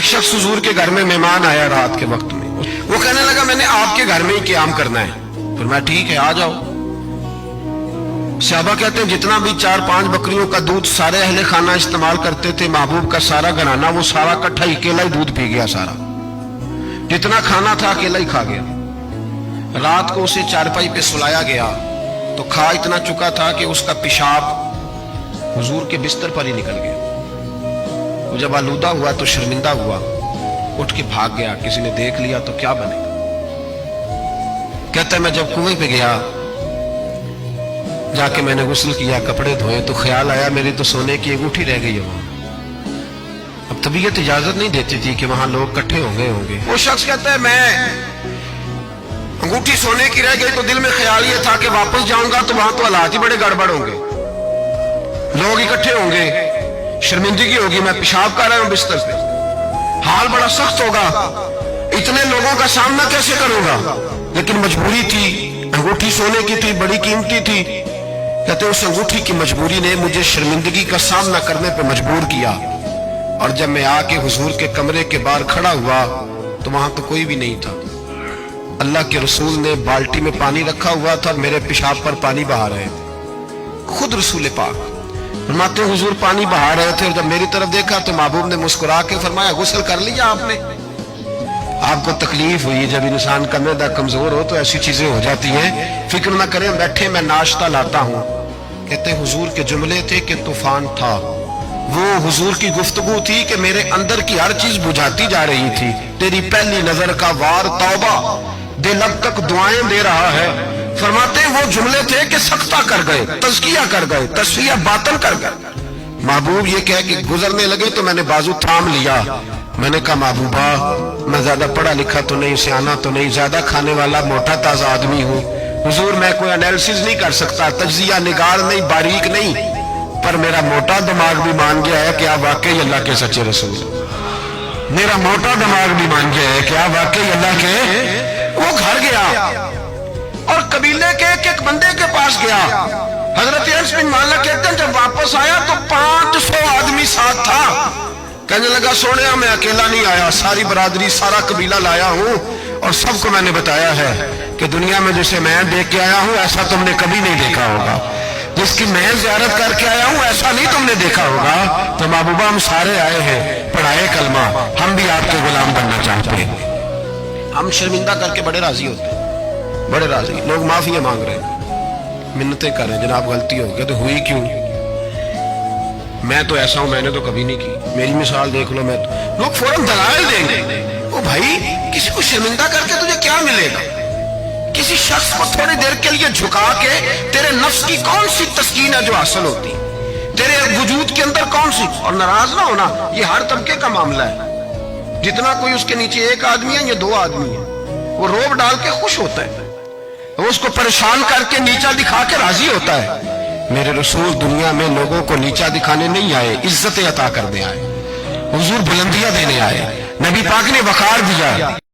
शख्स हुजूर के घर में मेहमान आया रात के वक्त में, वो कहने लगा मैंने आपके घर में ही क़याम करना है। फिर मैं ठीक है आ जाओ। सहाबा कहते हैं जितना भी 4-5 बकरियों का दूध सारे अहले खाना इस्तेमाल करते थे, महबूब का सारा घराना वो सारा इकट्ठा ही अकेला ही दूध पी गया, सारा जितना खाना था अकेला ही खा गया। रात को उसे चारपाई पे सुलाया गया तो खा इतना चुका था कि उसका पेशाब हुजूर के बिस्तर पर ही निकल गया। वो जब आलूदा हुआ तो शर्मिंदा हुआ, उठ के भाग गया, किसी ने देख लिया तो क्या बनेगा। कहता है मैं जब कुएं पे गया, जाके मैंने गुस्ल किया, कपड़े धोए तो ख्याल आया मेरी तो सोने की अंगूठी रह गई है वहां। अब तबीयत इजाजत नहीं देती थी कि वहां लोग इकट्ठे होंगे। वो शख्स कहता है मैं अंगूठी सोने की रह गई तो दिल में ख्याल ये था कि वापस जाऊंगा तो वहां तो हालात ही बड़े गड़बड़ होंगे, लोग इकट्ठे होंगे, शर्मिंदगी होगी, मैं पेशाब कर रहा हूं बिस्तर पे, हाल बड़ा सख्त होगा, इतने लोगों का सामना कैसे करूंगा। लेकिन मजबूरी थी, अंगूठी सोने की थी, बड़ी कीमती थी। कहते उस अंगूठी की मजबूरी ने मुझे शर्मिंदगी का सामना करने पे मजबूर किया। और जब मैं आके हुजूर के कमरे के बाहर खड़ा हुआ तो वहां तो कोई भी नहीं था। अल्लाह के रसूल ने बाल्टी में पानी रखा हुआ था, मेरे पेशाब पर पानी बहा रहे थे। खुद रसूल पाक फरमाते हुजूर पानी बहा रहे थे और जब मेरी तरफ देखा तो महबूब ने मुस्कुरा के फरमाया गुस्ल कर लिया आपने। आपको तकलीफ हुई, जब इंसान का मैदा कमजोर हो तो ऐसी चीजें हो जाती हैं, फिक्र ना करें, बैठे मैं नाश्ता लाता हूं। कहते हुजूर के जुमले थे कि तूफान था, वो हुजूर की गुफ्तगू थी कि मेरे अंदर की हर चीज बुझाती जा रही थी। तेरी पहली नजर का वार तौबा, दिल अब तक दुआएं दे रहा है। फरमाते वो जुमले थे कि सख्ता कर गए, तज़किया कर गए, तस्फिया बातन कर गए। महबूब ये कह के गुजरने लगे तो मैंने बाजू थाम लिया। मैंने कहा महबूबा मैं ज्यादा पढ़ा लिखा तो नहीं, सियाना तो नहीं, ज्यादा खाने वाला मोटा ताजा आदमी हूँ। हुजूर मैं कोई एनालिसिस नहीं कर सकता, तज्जिया निगार नहीं, बारीक नहीं, पर मेरा मोटा दिमाग भी मान गया है कि आप वाकई अल्लाह के सच्चे रसूल। मेरा मोटा दिमाग भी मान गया है कि आप वाकई अल्लाह के। वो घर गया और कबीले के एक बंदे के पास गया। हजरत अनस बिन मालिक कहते हैं जब वापस आया तो 500 आदमी साथ था। कहने लगा सोनिया मैं अकेला नहीं आया, सारी बरादरी सारा कबीला लाया हूँ और सबको मैंने बताया है कि दुनिया में जैसे मैं देख के आया हूँ ऐसा तुमने कभी नहीं देखा होगा, जिसकी मैं ज़ियारत करके आया हूँ ऐसा नहीं तुमने देखा होगा। तो महबूबा हम सारे आए हैं, पढ़ाए कलमा, हम भी आपके गुलाम बनना चाहते हैं। हम शर्मिंदा करके बड़े राजी होते हैं, बड़े राजी। लोग माफिया मांग रहे हैं, मिन्नतें कर रहे हैं, जनाब गलती हो गई तो हुई क्यों, मैं तो ऐसा हूं, मैंने तो कभी नहीं की, मेरी मिसाल देख लो। मैं तो लोग फौरन दलाल देंगे। ओ भाई किसी को शर्मिंदा करके तुझे क्या मिलेगा। किसी शख्स को थोड़ी देर के लिए झुका के तेरे नफ्स की कौन सी तस्कीन है जो हासिल होती, तेरे वजूद के अंदर कौन सी। और नाराज ना होना, ये हर तबके का मामला है। जितना कोई उसके नीचे एक आदमी है या 2 आदमी है, वो रोब डाल के खुश होता है, वो उसको परेशान करके नीचा दिखा के राजी होता है। मेरे रसूल दुनिया में लोगों को नीचा दिखाने नहीं आए, इज्जत अता करने आए, हुजूर बुलंदियां देने आए, नबी पाक ने वकार दिया।